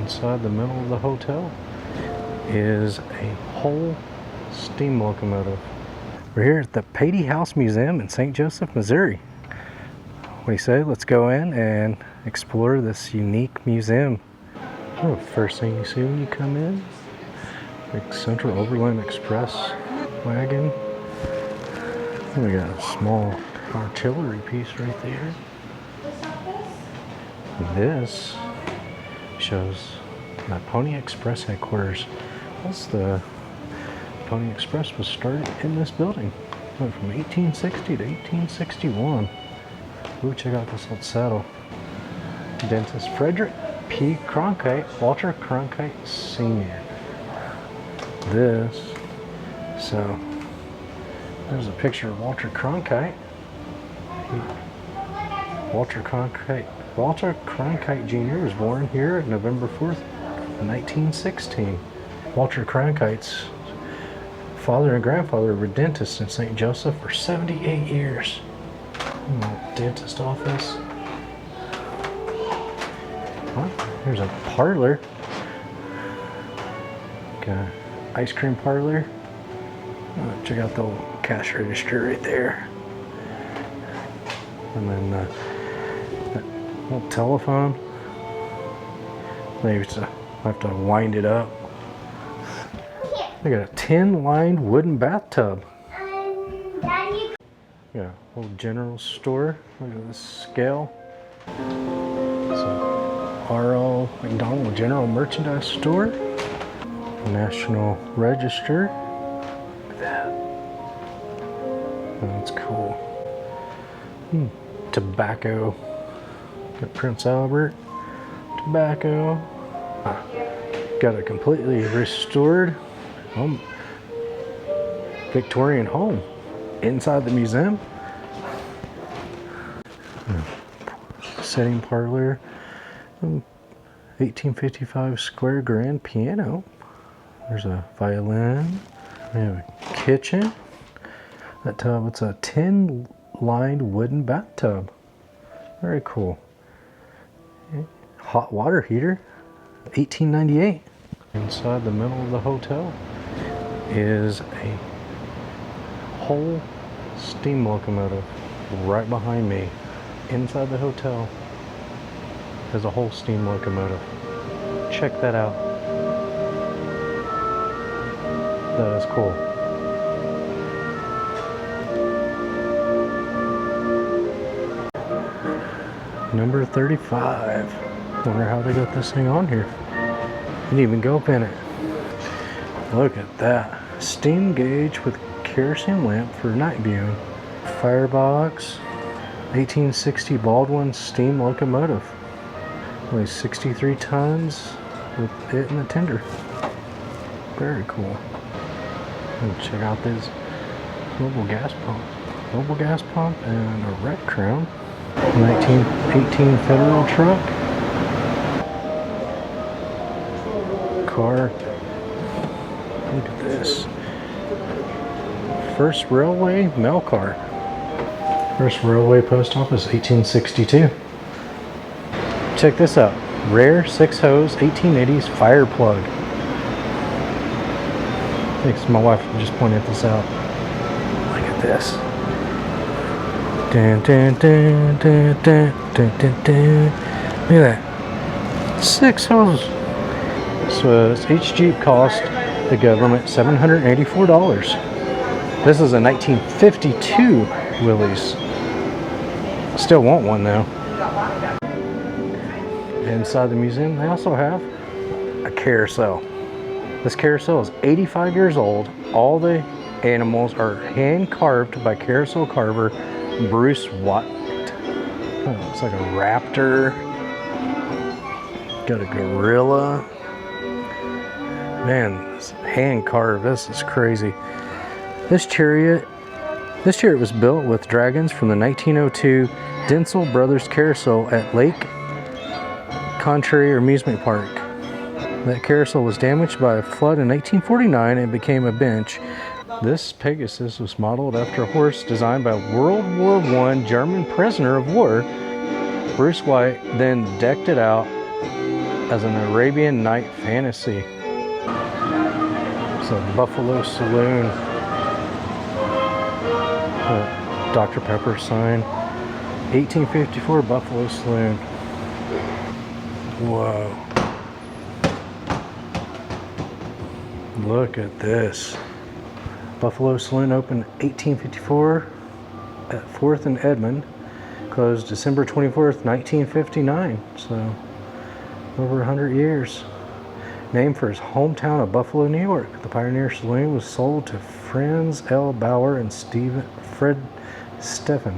Inside the middle of the hotel is a whole steam locomotive. We're here at the Patee House Museum in St. Joseph, Missouri. What do you say? Let's go in and explore this unique museum. Oh, first thing you see when you come in, big Central Overland Express wagon. We got a small artillery piece right there. This shows the Pony Express headquarters. The Pony Express was started in this building. Went from 1860 to 1861. Ooh, check out this old saddle. Dentist Frederick P. Cronkite, Walter Cronkite Sr. So there's a picture of Walter Cronkite. Walter Cronkite Jr. was born here on November 4th, 1916. Walter Cronkite's father and grandfather were dentists in St. Joseph for 78 years. Dentist office. Well, here's a parlor. Got ice cream parlor. Check out the old cash register right there. And then that little telephone. Maybe I have to wind it up. I got a tin-lined wooden bathtub. Yeah, little general store. Look at this scale. It's a R.O. McDonald General Merchandise Store. National Register. Look at that. Oh, that's cool. Tobacco. Got Prince Albert. Tobacco. Got a completely restored Victorian home inside the museum. Setting parlor. 1855 square grand piano. There's a violin. We have a kitchen. That tub, it's a tin-lined wooden bathtub. Very cool. Hot water heater, 1898. Inside the middle of the hotel is a whole steam locomotive right behind me. Inside the hotel is a whole steam locomotive. Check that out. That is cool. Number 35. Wonder how they got this thing on here. Didn't even go up in it. Look at that. Steam gauge with kerosene lamp for night viewing. Firebox. 1860 Baldwin steam locomotive. Weighs 63 tons with it in the tender. Very cool. And check out this mobile gas pump. Mobile gas pump and a wreck crown. 1918 Federal truck. Car. Look at this. First railway mail car. First railway post office, 1862. Check this out. Rare 6-hose 1880s fire plug. Thanks, my wife just pointed this out. Look at this. Dun, dun, dun, dun, dun, dun, dun, dun. Look at that. 6 hoses. So each Jeep cost the government $784. This is a 1952 Willys. Still want one though. Inside the museum, they also have a carousel. This carousel is 85 years old. All the animals are hand carved by carousel carver Bruce Watt. Oh, it's like a raptor. Got a gorilla. Man, this hand carved. This is crazy. This chariot was built with dragons from the 1902 Densel Brothers Carousel at Lake Contrary Amusement Park. That carousel was damaged by a flood in 1849 and became a bench. This Pegasus was modeled after a horse designed by World War I German prisoner of war. Bruce White then decked it out as an Arabian Night fantasy. It's a Buffalo Saloon. The Dr. Pepper sign. 1854 Buffalo Saloon. Whoa. Look at this. Buffalo Saloon opened 1854 at 4th and Edmond. Closed December 24th, 1959. So, over 100 years. Named for his hometown of Buffalo, New York. The Pioneer Saloon was sold to Franz L. Bauer and Fred Steffen.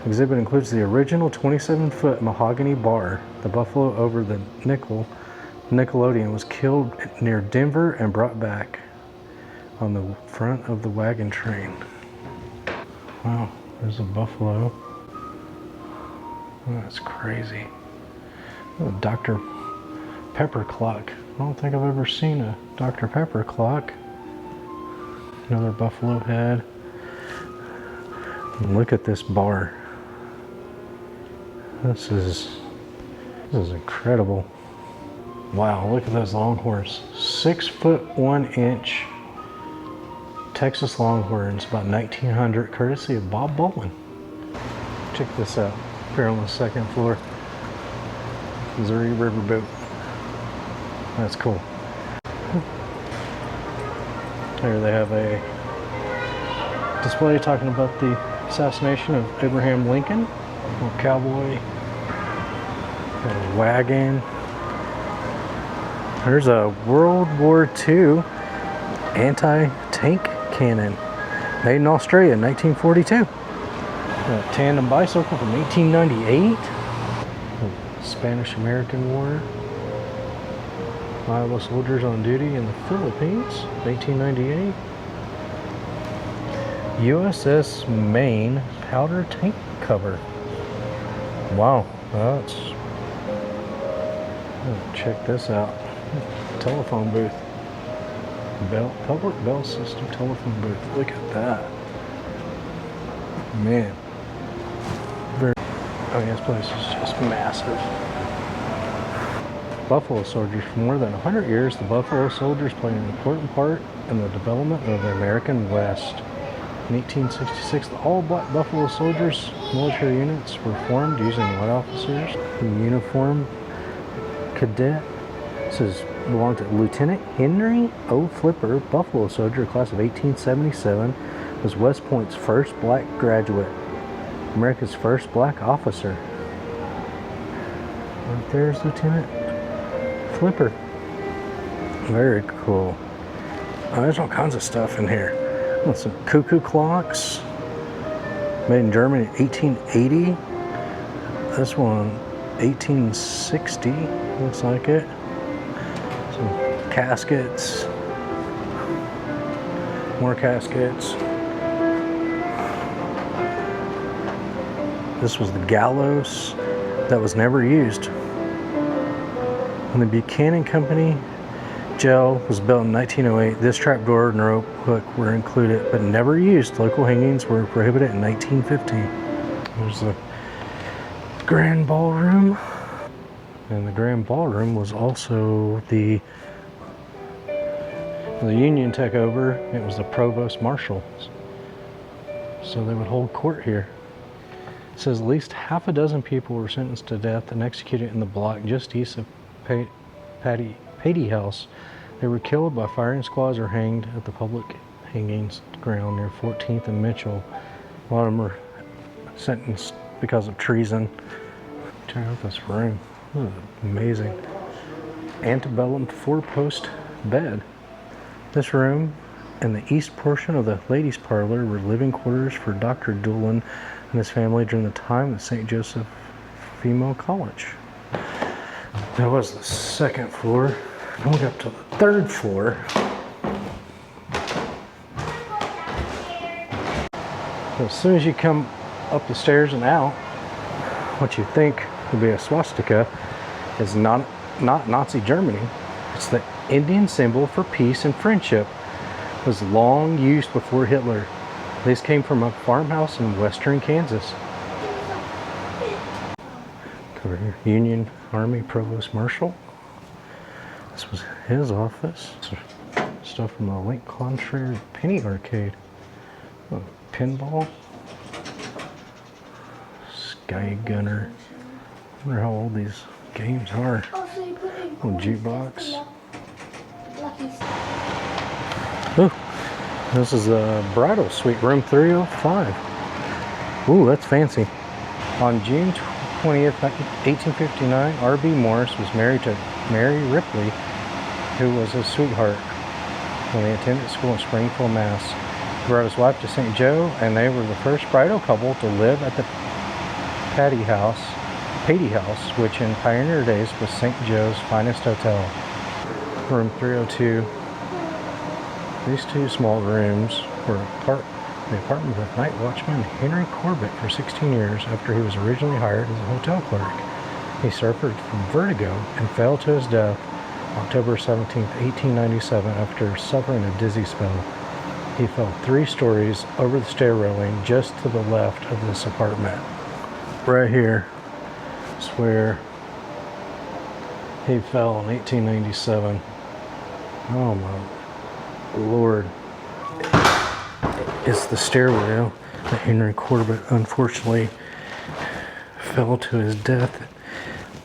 The exhibit includes the original 27-foot mahogany bar. The buffalo over the Nickelodeon was killed near Denver and brought back on the front of the wagon train. Wow, there's a buffalo. Oh, that's crazy. Oh, Dr. Pepper clock. I don't think I've ever seen a Dr. Pepper clock. Another buffalo head. And look at this bar. This is incredible. Wow, look at those Longhorns. 6 foot 1 inch Texas Longhorns, about 1900, courtesy of Bob Bolin. Check this out. Here on the second floor, Missouri Riverboat. That's cool. Here they have a display talking about the assassination of Abraham Lincoln. A little cowboy. Got a wagon. There's a World War II anti-tank cannon made in Australia in 1942. A tandem bicycle from 1898. Spanish-American War. Iowa soldiers on duty in the Philippines, 1898. USS Maine powder tank cover. Wow, that's... check this out. Telephone booth. Public Bell System telephone booth. Look at that. Man. I mean, this place is just massive. Buffalo soldiers. For more than 100 years, the Buffalo Soldiers played an important part in the development of the American West. In 1866, the all-black Buffalo Soldiers military units were formed using white officers. The uniform cadet belonged to Lieutenant Henry O. Flipper, Buffalo Soldier, class of 1877, was West Point's first black graduate, America's first black officer. Right there's Lieutenant Flipper. Very cool. Oh, there's all kinds of stuff in here. Some cuckoo clocks, made in Germany in 1880. This one, 1860, looks like it. Some caskets, more caskets. This was the gallows that was never used. And the Buchanan Company jail was built in 1908. This trapdoor and rope hook were included, but never used. Local hangings were prohibited in 1915. There's the Grand Ballroom. And the Grand Ballroom was also the Union took over. It was the Provost Marshal. So they would hold court here. It says at least half a dozen people were sentenced to death and executed in the block just east of Patee House. They were killed by firing squads or hanged at the public hangings ground near 14th and Mitchell. A lot of them were sentenced because of treason. Check out this room. This is amazing. Antebellum 4-post bed. This room and the east portion of the ladies' parlor were living quarters for Dr. Doolin and his family during the time of St. Joseph Female College. That was the second floor. Now we got to the third floor. So as soon as you come up the stairs and out, what you think would be a swastika is not Nazi Germany. It's the Indian symbol for peace and friendship. It was long used before Hitler. These came from a farmhouse in western Kansas. Over here, Union Army Provost Marshal. This was his office. Stuff from the Link Contrary Penny Arcade. Oh, pinball. Sky Gunner. I wonder how old these games are. Little jukebox. Oh, this is a Bridal Suite, room 305. Ooh, that's fancy. On June 20th, 1859, R.B. Morris was married to Mary Ripley, who was his sweetheart when they attended school in Springfield, Mass. He brought his wife to St. Joe, and they were the first bridal couple to live at the Patee House, which in pioneer days was St. Joe's finest hotel. Room 302. These two small rooms were the apartment of night watchman Henry Corbett for 16 years after he was originally hired as a hotel clerk. He suffered from vertigo and fell to his death October 17, 1897, after suffering a dizzy spell. He fell 3 stories over the stair railing just to the left of this apartment. Right here is where he fell in 1897. Oh my Lord. It's the stairwell that Henry Corbett unfortunately fell to his death.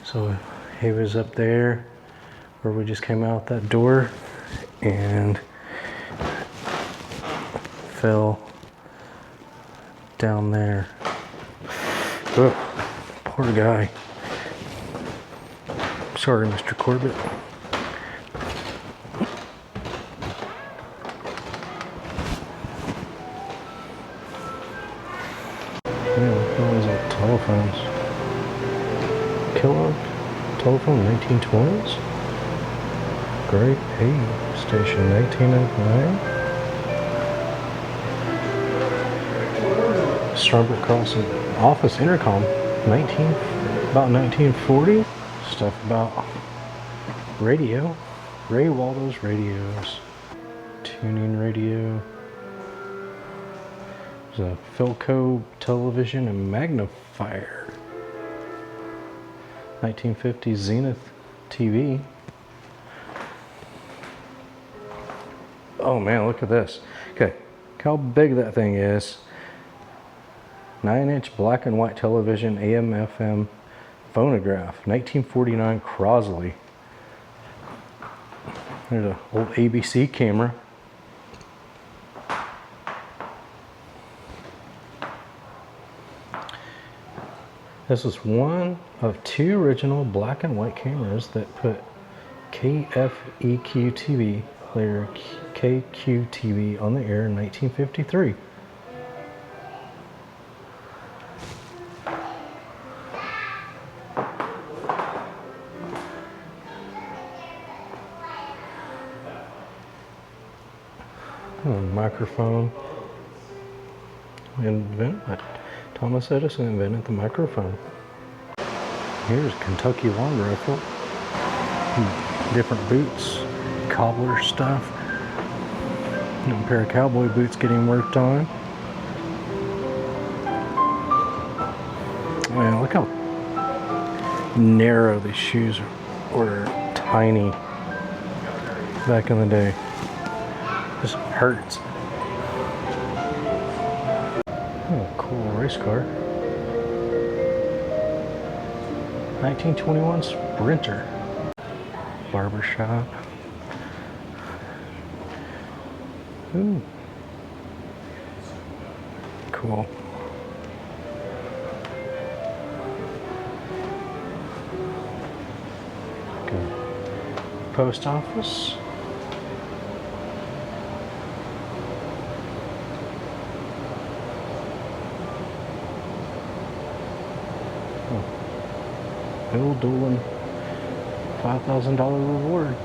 So he was up there where we just came out that door and fell down there. Oh, poor guy. Sorry, Mr. Corbett. Telephones. Kellogg telephone, 1920s. Gray Pay Station, 1909. Starbrook Crossing office intercom, about 1940. Stuff about radio. Ray Waldo's radios. Tuning radio. There's a Philco television and magnifier. 1950 Zenith TV. Oh man, look at this. Okay, look how big that thing is. 9-inch black and white television, AM, FM, phonograph. 1949 Crosley. There's an old ABC camera. This is one of 2 original black and white cameras that put KFEQ TV player KQTV on the air in 1953. Microphone. Thomas Edison invented the microphone. Here's Kentucky Long Rifle. Different boots, cobbler stuff. A pair of cowboy boots getting worked on. Man, look how narrow these shoes were. Tiny back in the day. This hurts. Oh, cool race car. 1921 Sprinter. Barbershop. Ooh. Cool. Good. Post office. Bill Dolan, $5,000 reward.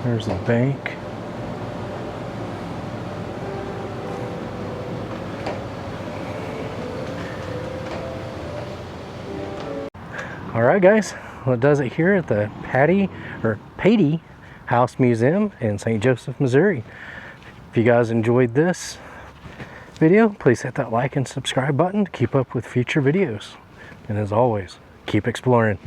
There's the bank. All right, guys. Well, it does it here at the Patee House Museum in St. Joseph, Missouri. If you guys enjoyed this video, please hit that like and subscribe button to keep up with future videos. And as always, keep exploring.